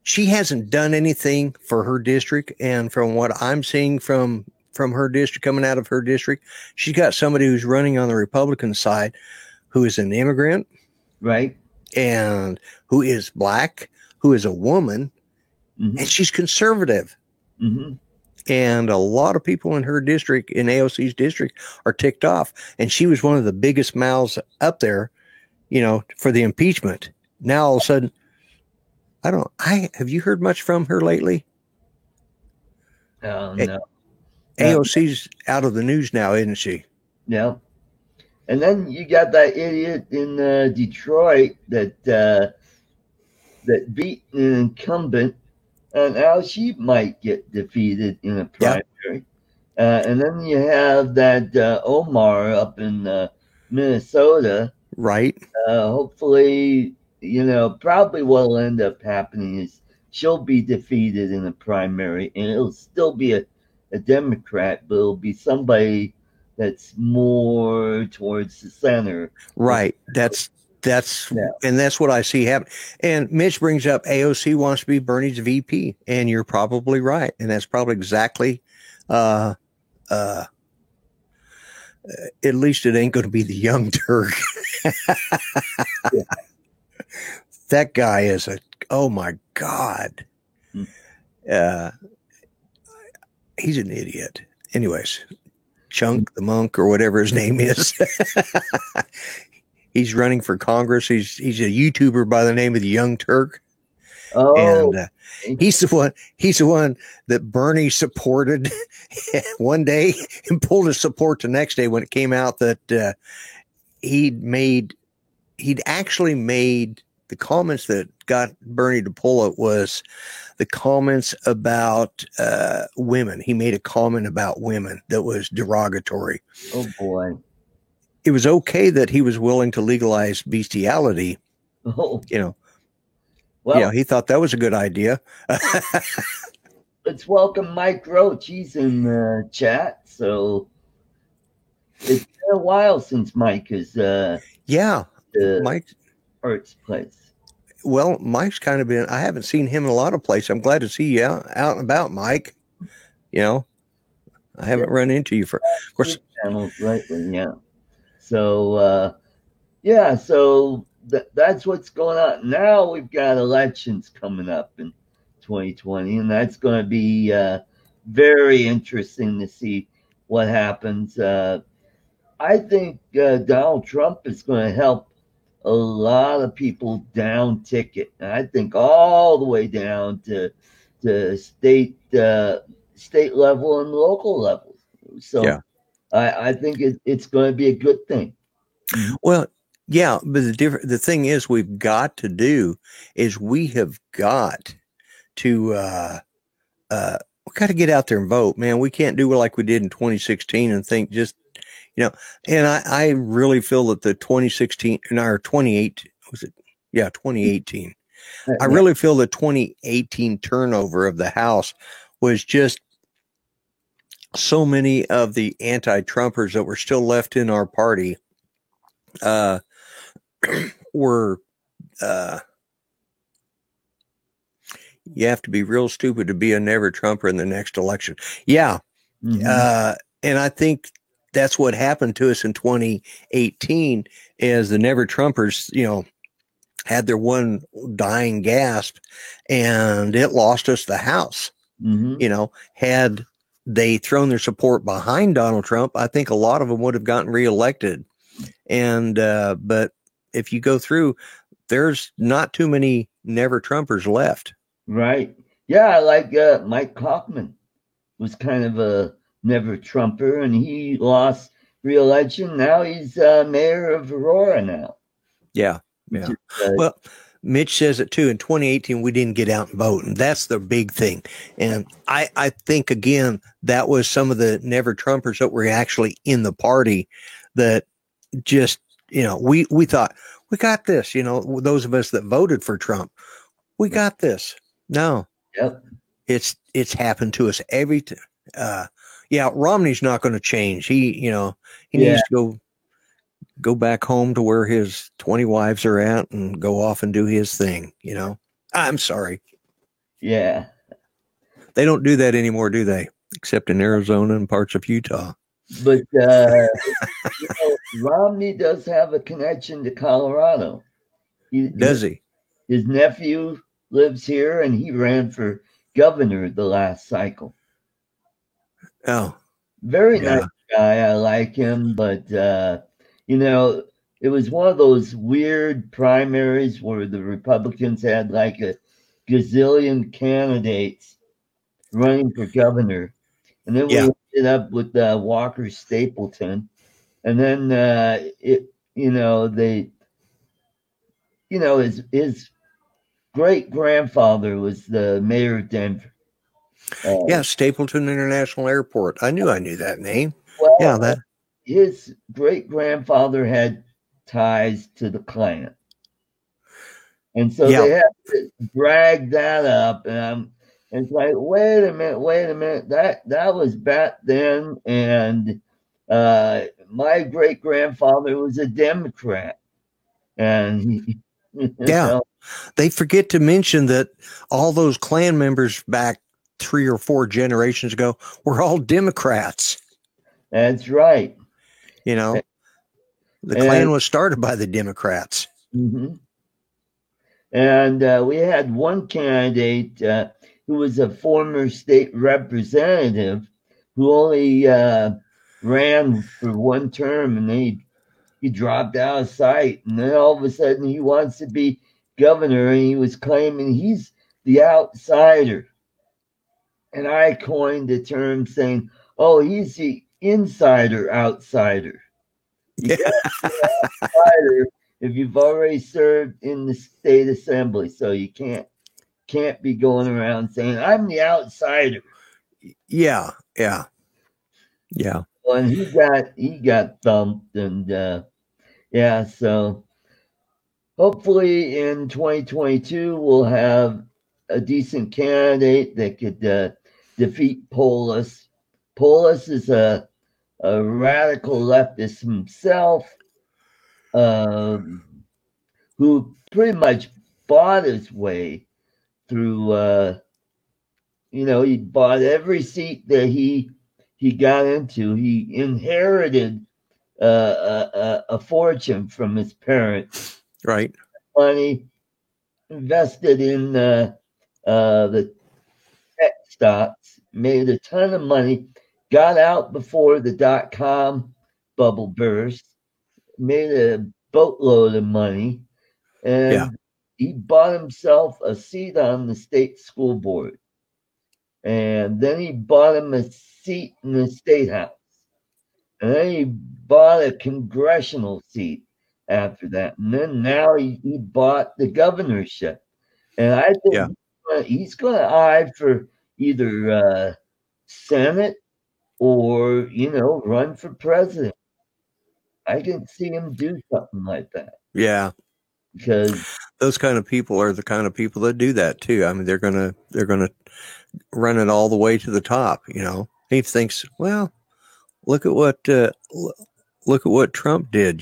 She hasn't done anything for her district, and from what I'm seeing from her district, coming out of her district, she's got somebody who's running on the Republican side, who is an immigrant, right, and who is black, who is a woman, and she's conservative. Mm-hmm. And a lot of people in her district, in AOC's district, are ticked off. And she was one of the biggest mouths up there, for the impeachment. Now all of a sudden, have you heard much from her lately? No. AOC's out of the news now, isn't she? Yeah. And then you got that idiot in Detroit that beat an incumbent. And now she might get defeated in a primary. And then you have that Omar up in Minnesota. Right. Hopefully, probably what will end up happening is she'll be defeated in a primary, and it'll still be a Democrat, but it'll be somebody that's more towards the center. Right. And that's what I see happen. And Mitch brings up AOC wants to be Bernie's VP, and you're probably right. And that's probably exactly, at least it ain't going to be the Young Turk. That guy is oh my God. He's an idiot. Anyways, Chunk the Monk or whatever his name is. He's running for Congress. He's a YouTuber by the name of the Young Turk. Oh, and he's the one that Bernie supported one day and pulled his support the next day when it came out that he'd actually made the comments that got Bernie to pull it was the comments about women. He made a comment about women that was derogatory. Oh boy. It was okay that he was willing to legalize bestiality. Oh. Well, he thought that was a good idea. Let's welcome Mike Roach. He's in the chat. So it's been a while since Mike has Mike Arts Place. Well, Mike's kind of been, I haven't seen him in a lot of places. I'm glad to see you out and about, Mike. I haven't run into you of course. Channels lately, yeah. So, so that's what's going on. Now we've got elections coming up in 2020, and that's going to be very interesting to see what happens. I think Donald Trump is going to help a lot of people down ticket. And I think all the way down to state level and local level. So I think it's going to be a good thing. Well, yeah, but the thing is, we have got to get out there and vote, man. We can't do like we did in 2016 and think just, and I really feel that the 2016 or 2018, 2018, I really feel the 2018 turnover of the House was just so many of the anti-Trumpers that were still left in our party were you have to be real stupid to be a never Trumper in the next election. Yeah. Mm-hmm. And I think that's what happened to us in 2018 is the never Trumpers, had their one dying gasp and it lost us the House. Mm-hmm. Had they thrown their support behind Donald Trump, I think a lot of them would have gotten reelected. And, but if you go through, there's not too many never Trumpers left. Right. Yeah. Like Mike Kaufman was kind of a never Trumper and he lost re-election. Now he's mayor of Aurora now. Yeah. Yeah. Well, Mitch says it too. In 2018, we didn't get out and vote. And that's the big thing. And I think, again, that was some of the never Trumpers that were actually in the party that just, we thought we got this, those of us that voted for Trump, we got this. No, yep. It's happened to us every Romney's not going to change. He needs to go back home to where his 20 wives are at and go off and do his thing. I'm sorry. Yeah. They don't do that anymore, do they? Except in Arizona and parts of Utah. But Romney does have a connection to Colorado. Does he? His nephew lives here, and he ran for governor the last cycle. Oh, very nice guy. I like him, but it was one of those weird primaries where the Republicans had like a gazillion candidates running for governor, and then we ended up with Walker Stapleton, and then his great grandfather was the mayor of Denver. Stapleton International Airport. I knew that name. Well, his great grandfather had ties to the Klan, and so they had to drag that up. And it's like, wait a minute, that was back then, and my great grandfather was a Democrat, and they forget to mention that all those Klan members back 3 or 4 generations ago were all Democrats. That's right. The Klan was started by the Democrats. Mm-hmm. And we had one candidate who was a former state representative who only ran for one term, and then he dropped out of sight. And then all of a sudden he wants to be governor, and he was claiming he's the outsider. And I coined the term saying, oh, he's the insider outsider. You gotta be an outsider if you've already served in the state assembly. So you can't be going around saying, I'm the outsider. Yeah. Well, and he got thumped, and so hopefully in 2022 we'll have a decent candidate that could defeat Polis. Polis is a radical leftist himself, who pretty much bought his way through. He bought every seat that he got into. He inherited a fortune from his parents. Right. Money invested in the tech stocks, made a ton of money, got out before the .com bubble burst, made a boatload of money, and he bought himself a seat on the state school board. And then he bought him a seat in the state house. And then he bought a congressional seat after that. And then now he bought the governorship. And I think he's going to eye for either Senate or, run for president. I can see him do something like that. Yeah. Because those kind of people are the kind of people that do that too. I mean, they're gonna run it all the way to the top. He thinks, well, look at what Trump did.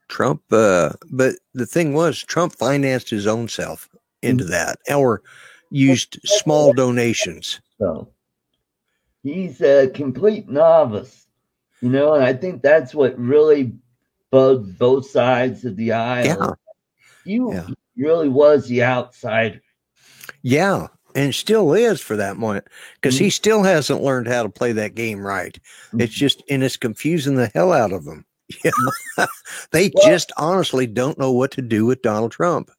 Trump. But the thing was, Trump financed his own self into that, or used small donations. So he's a complete novice, and I think that's what really bugged both sides of the aisle. Yeah. He really was the outsider. Yeah, and still is for that moment, because he still hasn't learned how to play that game right. It's confusing the hell out of them. They just honestly don't know what to do with Donald Trump.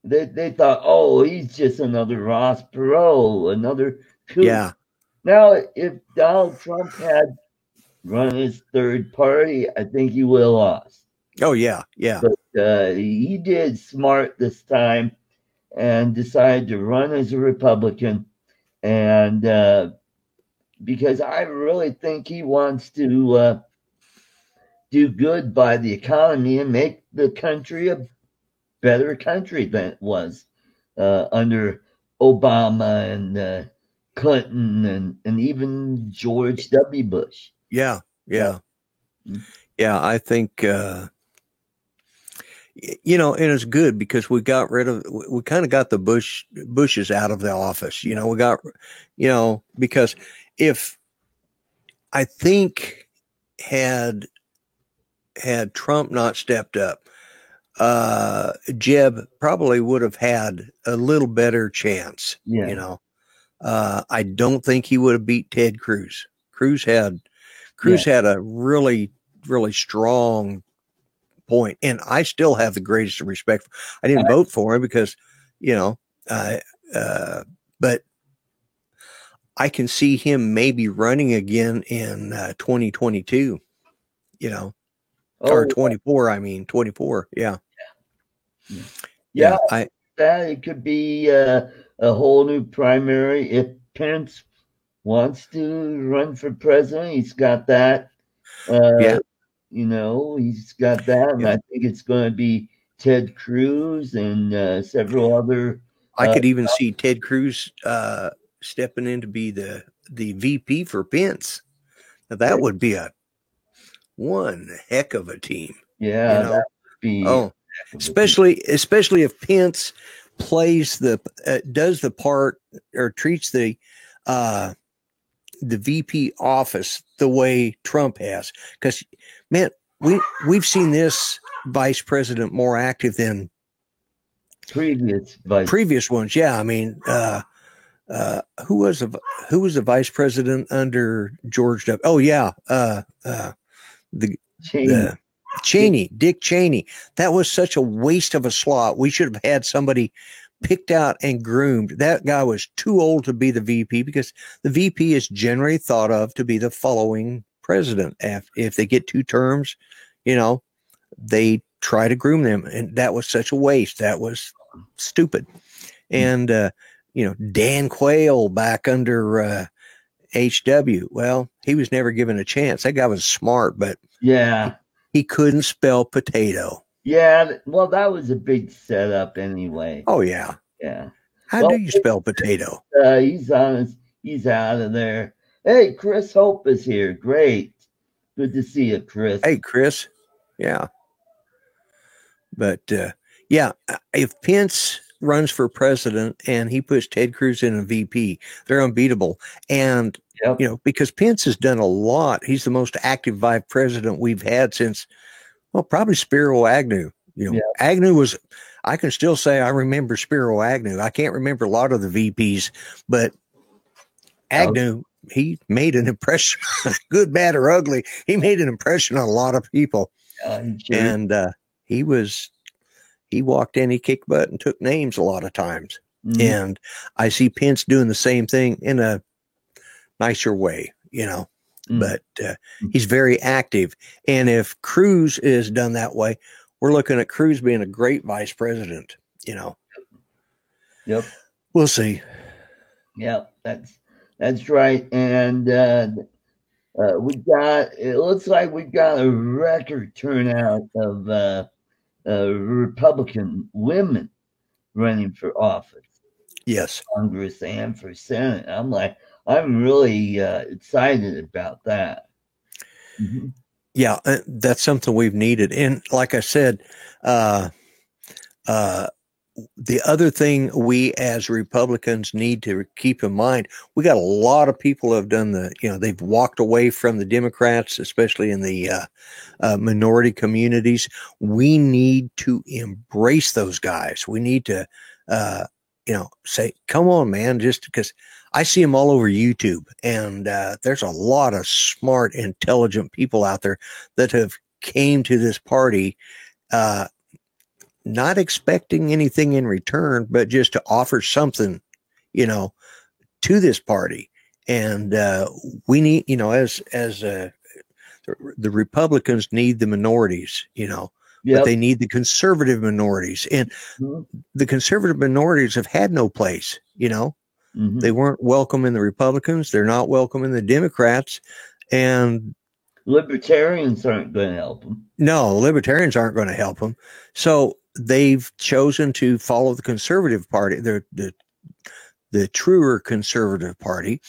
They thought, oh, he's just another Ross Perot, another coup. Yeah. Now, if Donald Trump had run his third party, I think he would have lost. Oh, yeah. But he did smart this time and decided to run as a Republican. And because I really think he wants to do good by the economy and make the country a better country than it was under Obama and Clinton and even George W. Bush. Yeah. I think, and it's good because we kind of got the Bushes out of the office. We got, because if I think had Trump not stepped up, Jeb probably would have had a little better chance. I don't think he would have beat Ted Cruz. Cruz had a really, really strong point, and I still have the greatest respect. I didn't vote for him because, but I can see him maybe running again in 2022. Or 24. I mean 24. Yeah. It could be a whole new primary if Pence wants to run for president. He's got that. He's got that, and I think it's going to be Ted Cruz and several other. I could even see Ted Cruz stepping in to be the VP for Pence. Now, that would be one heck of a team. Yeah, that would be especially if Pence plays does the part or treats the VP office the way Trump has. Because, man, we've seen this vice president more active than previous ones. Yeah, I mean, who was the vice president under George W. Oh yeah, Cheney, Dick Cheney. That was such a waste of a slot. We should have had somebody picked out and groomed. That guy was too old to be the VP because the VP is generally thought of to be the following president. If they get 2 terms, they try to groom them. And that was such a waste. That was stupid. And, Dan Quayle back under HW. Well, he was never given a chance. That guy was smart, but he couldn't spell potato. Yeah, well, that was a big setup anyway. Oh yeah. How do you spell potato? He's honest. He's out of there. Hey, Chris Hope is here. Great, good to see you, Chris. Hey, Chris. Yeah, but if Pence runs for president and he puts Ted Cruz in a VP, they're unbeatable. And because Pence has done a lot. He's the most active vice president we've had since, probably Spiro Agnew. Agnew was, I can still say I remember Spiro Agnew. I can't remember a lot of the VPs, but Agnew, he made an impression, good, bad, or ugly. He made an impression on a lot of people. And he walked in, he kicked butt and took names a lot of times. Mm-hmm. And I see Pence doing the same thing in a nicer way, but he's very active. And if Cruz is done that way, we're looking at Cruz being a great vice president, Yep. We'll see. Yep. That's right. And it looks like we've got a record turnout of Republican women running for office, Yes. Congress and for Senate. I'm really excited about that. Mm-hmm. Yeah, that's something we've needed. And like I said, uh, the other thing we as Republicans need to keep in mind, we got a lot of people who have done they've walked away from the Democrats, especially in the minority communities. We need to embrace those guys. We need to, say, come on, man, just because I see them all over YouTube. And there's a lot of smart, intelligent people out there that have came to this party not expecting anything in return, but just to offer something, to this party. And we need, as the Republicans need the minorities, but they need the conservative minorities. And the conservative minorities have had no place, They weren't welcome in the Republicans. They're not welcome in the Democrats. And libertarians aren't going to help them. No, libertarians aren't going to help them. So they've chosen to follow the conservative party, the truer conservative party.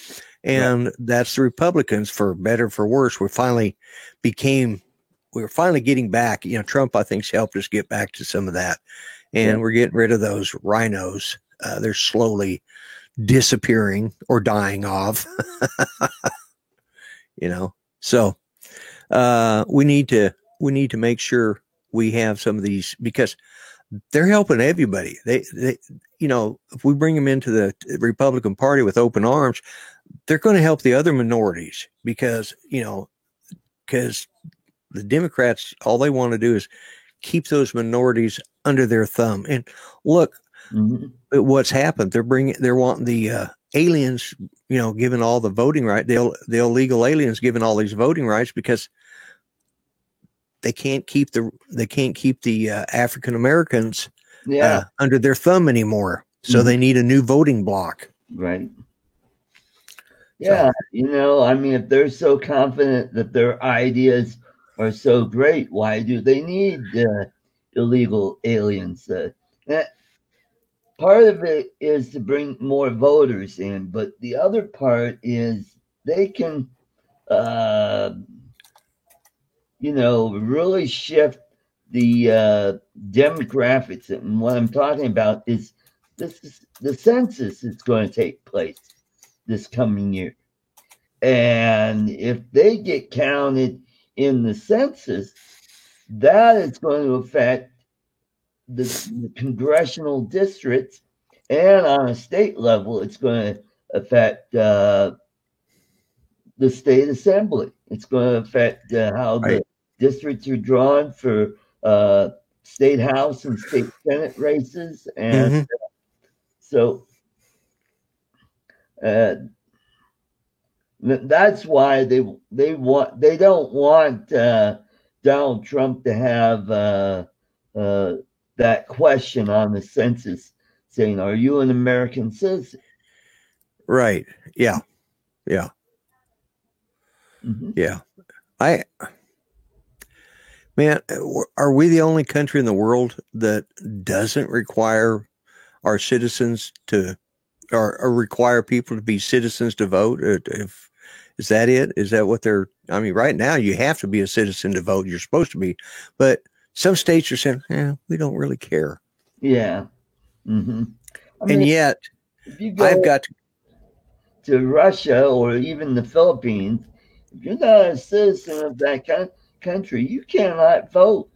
And that's the Republicans, for better, for worse. We're finally getting back. Trump, I think, has helped us get back to some of that. And we're getting rid of those rhinos. They're slowly disappearing or dying off, So we need to make sure we have some of these, because they're helping everybody. They if we bring them into the Republican Party with open arms, they're going to help the other minorities, because the Democrats, all they want to do is keep those minorities under their thumb. And look, what's happened. They're wanting the aliens, given all the voting right, the illegal aliens given all these voting rights, because they can't keep the African Americans under their thumb anymore. So they need a new voting bloc. Right. Yeah. So, if they're so confident that their ideas are so great, why do they need illegal aliens? Part of it is to bring more voters in, but the other part is they can, really shift the demographics. And what I'm talking about is the census is going to take place this coming year. And if they get counted in the census, that is going to affect the congressional districts, and on a state level, it's going to affect the state assembly. It's going to affect how the districts are drawn for state house and state senate races, and so that's why they don't want Donald Trump to have that question on the census saying, "Are you an American citizen?" Right. Yeah. Yeah. Yeah. Man, are we the only country in the world that doesn't require our citizens to, or require people to be citizens to vote? Is that it? Is that what right now you have to be a citizen to vote. You're supposed to be, but some states are saying, we don't really care. Yeah. And yet if you go I've got to Russia or even the Philippines, if you're not a citizen of that country, you cannot vote.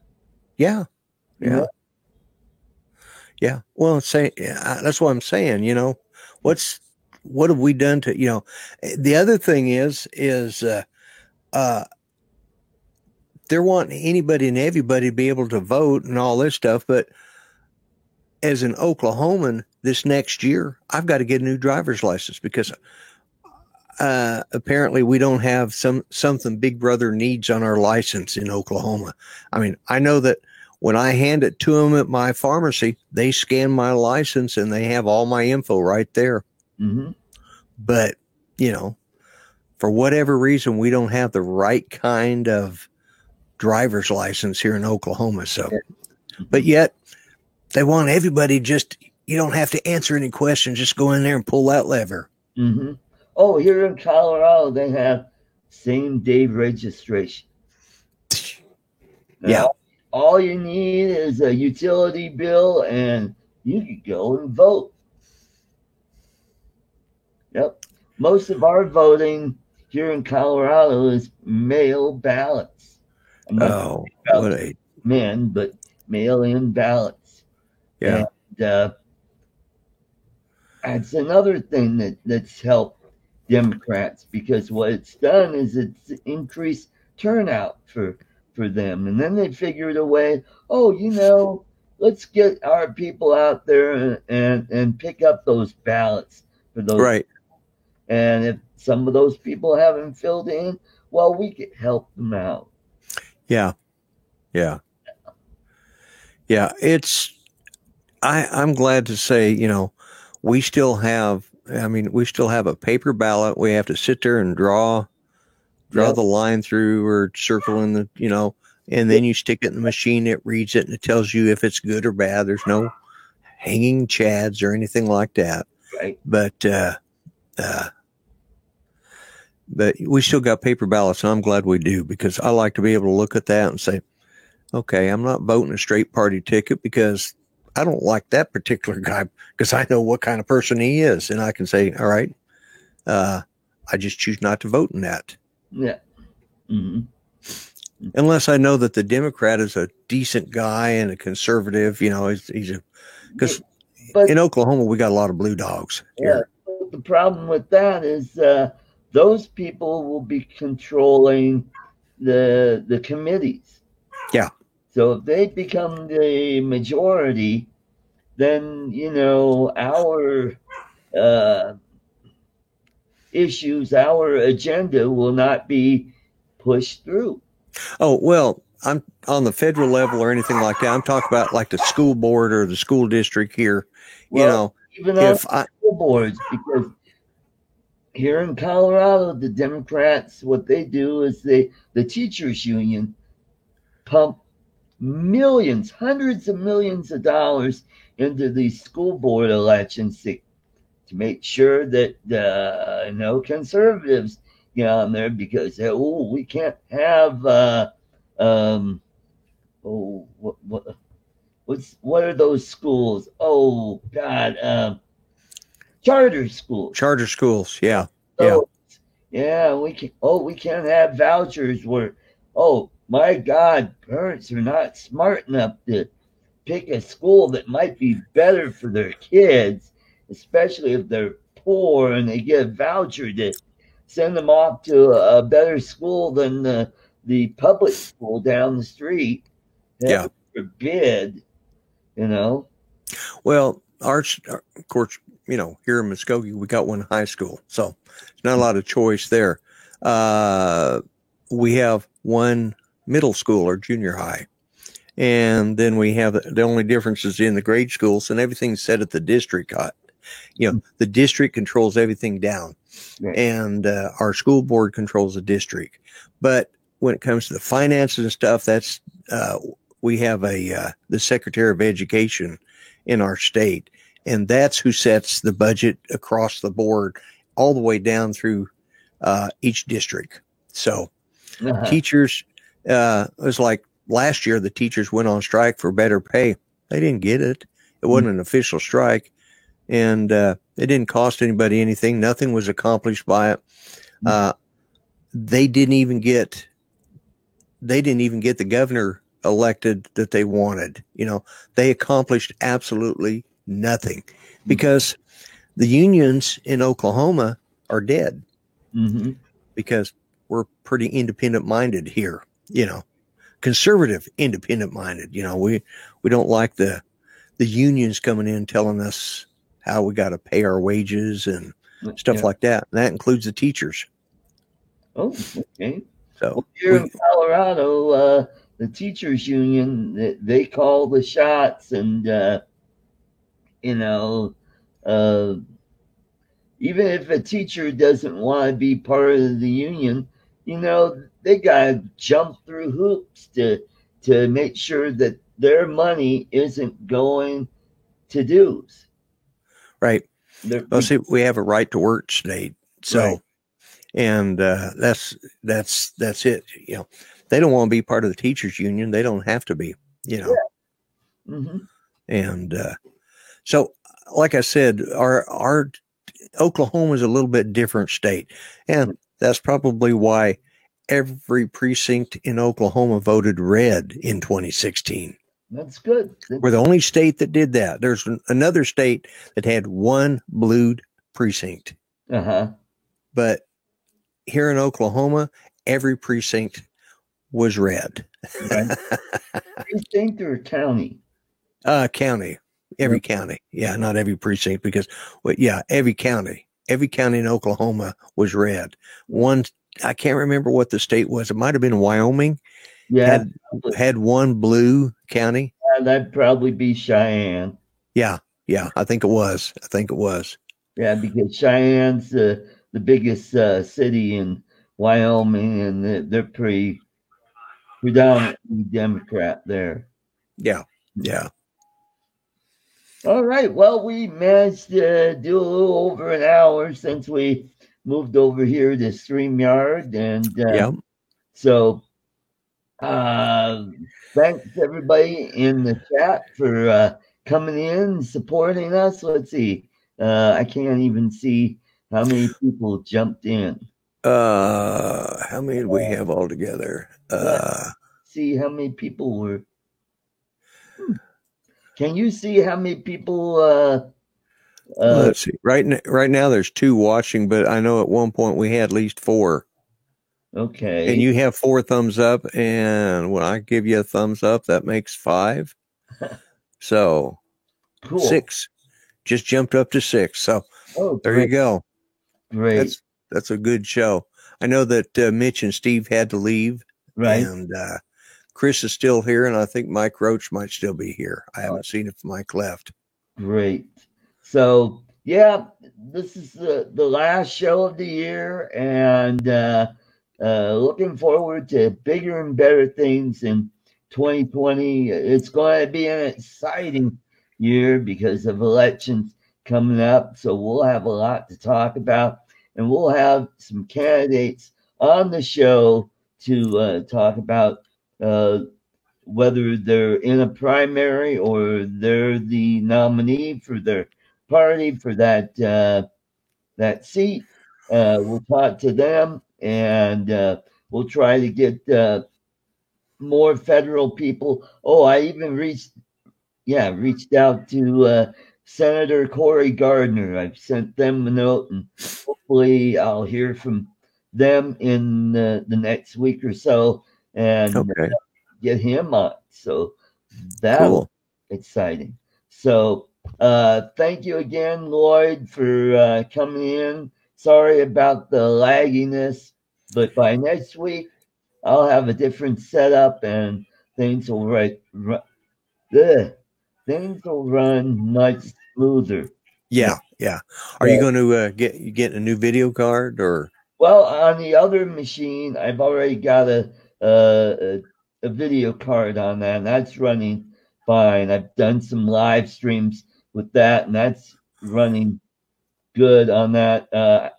Yeah. Yeah. Yeah. Well, that's what I'm saying. What have we done to, the other thing is they're wanting anybody and everybody to be able to vote and all this stuff. But as an Oklahoman, this next year, I've got to get a new driver's license, because apparently we don't have something Big Brother needs on our license in Oklahoma. I know that when I hand it to them at my pharmacy, they scan my license and they have all my info right there. But, for whatever reason, we don't have the right kind of driver's license here in Oklahoma. So But yet they want everybody just, you don't have to answer any questions. Just go in there and pull that lever. Mm-hmm. Oh, here in Colorado, they have same-day registration. Yeah. All you need is a utility bill, and you can go and vote. Yep. Most of our voting here in Colorado is mail ballots. Oh, what a men, but mail-in ballots. yeah. And it's another thing that's helped Democrats, because what it's done is it's increased turnout for them. And then they figured a way, let's get our people out there and pick up those ballots for those. Right. And if some of those people haven't filled in, well, we could help them out. Yeah. Yeah. Yeah. I'm glad to say, we still have a paper ballot. We have to sit there and draw Yep. the line through or circle in the, and then you stick it in the machine. It reads it and it tells you if it's good or bad. There's no hanging chads or anything like that. Right. But we still got paper ballots, and I'm glad we do, because I like to be able to look at that and say, okay, I'm not voting a straight party ticket because I don't like that particular guy, because I know what kind of person he is. And I can say, all right, I just choose not to vote in that. Yeah. Mm-hmm. Unless I know that the Democrat is a decent guy and a conservative, because in Oklahoma, we got a lot of blue dogs here. Yeah, the problem with that is those people will be controlling the committees. Yeah. So if they become the majority, then, our issues, our agenda will not be pushed through. Oh, well, I'm on the federal level or anything like that. I'm talking about like the school board or the school district here. Well, even on school boards, because here in Colorado, the Democrats, what they do is the teachers union pump millions, hundreds of millions of dollars into these school board elections to make sure that conservatives get on there, because we can't have what are those schools? Oh God, charter schools. Charter schools, yeah. We can't have vouchers where, my God, parents are not smart enough to pick a school that might be better for their kids, especially if they're poor and they get a voucher to send them off to a better school than the public school down the street. Yeah. Forbid, Well, of course, here in Muskogee, we got one high school, so there's not a lot of choice there. We have one middle school or junior high, and then we have the only differences in the grade schools, and everything's set at the district. The district controls everything down, right. And our school board controls the district. But when it comes to the finances and stuff, that's we have the Secretary of Education in our state, and that's who sets the budget across the board, all the way down through each district. So teachers, it was like last year, the teachers went on strike for better pay. They didn't get it. It wasn't an official strike, and it didn't cost anybody anything. Nothing was accomplished by it. They didn't even get the governor elected that they wanted. They accomplished absolutely nothing, because the unions in Oklahoma are dead. Mm-hmm. Because we're pretty independent minded here, conservative, independent minded. We don't like the unions coming in telling us how we got to pay our wages and stuff like that. And that includes the teachers. Oh, okay. So here in Colorado, the teachers union, they call the shots, and even if a teacher doesn't want to be part of the union, they got to jump through hoops to make sure that their money isn't going to dues. Right. Well, see, we have a right to work state. So, Right. and that's it. You know, they don't want to be part of the teachers union. They don't have to be, you know. Yeah. Mm-hmm. And so, like I said, our Oklahoma is a little bit different state, and that's probably why every precinct in Oklahoma voted red in 2016. That's good. We're the only state that did that. There's another state that had one blue precinct. Uh-huh. But here in Oklahoma, every precinct was red. Right. Precinct or county? County. Every county. Yeah, not every precinct because, well, yeah, every county. Every county in Oklahoma was red. One, I can't remember what the state was. It might have been Wyoming. Yeah. Had one blue county. That'd probably be Cheyenne. Yeah. I think it was. Yeah, because Cheyenne's the biggest city in Wyoming, and they're pretty predominantly Democrat there. Yeah. All right. Well, we managed to do a little over an hour since we moved over here to StreamYard, and so thanks everybody in the chat for coming in, supporting us. Let's see. I can't even see how many people jumped in. How many do we have altogether? See how many people were. Can you see how many people? Let's see. Right now, there's 2 watching, but I know at one point we had at least 4. Okay. And you have 4 thumbs up, and when I give you a thumbs up, that makes 5. So cool. 6 just jumped up to 6. So there you go. Great. That's a good show. I know that Mitch and Steve had to leave, right? And Chris is still here, and I think Mike Roach might still be here. I haven't seen if Mike left. Great. So yeah, this is the last show of the year, and looking forward to bigger and better things in 2020. It's going to be an exciting year because of elections coming up. So we'll have a lot to talk about, and we'll have some candidates on the show to talk about whether they're in a primary or they're the nominee for their party for that seat. We'll talk to them, and we'll try to get more federal people. Oh, I even reached out to Senator Cory Gardner. I've sent them a note, and hopefully I'll hear from them in the next week or so, and get him on. So that's cool. Exciting. So thank you again, Lloyd, for coming in. Sorry about the lagginess, but by next week I'll have a different setup and things will run much smoother. Yeah. Are you going to get a new video card or? Well, on the other machine, I've already got a video card on that, and that's running fine. I've done some live streams with that, and that's running good on that.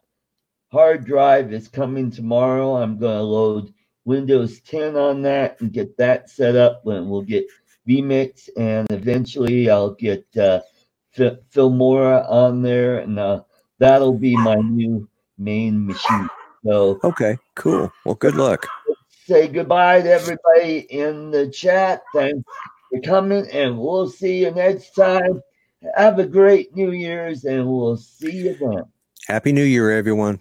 Hard drive is coming tomorrow. I'm going to load Windows 10 on that and get that set up, and we'll get vMix, and eventually I'll get Filmora on there, and that'll be my new main machine. So okay, cool. Well, good luck. Say goodbye to everybody in the chat. Thanks for coming, and we'll see you next time. Have a great New Year's, and we'll see you then. Happy New Year, everyone.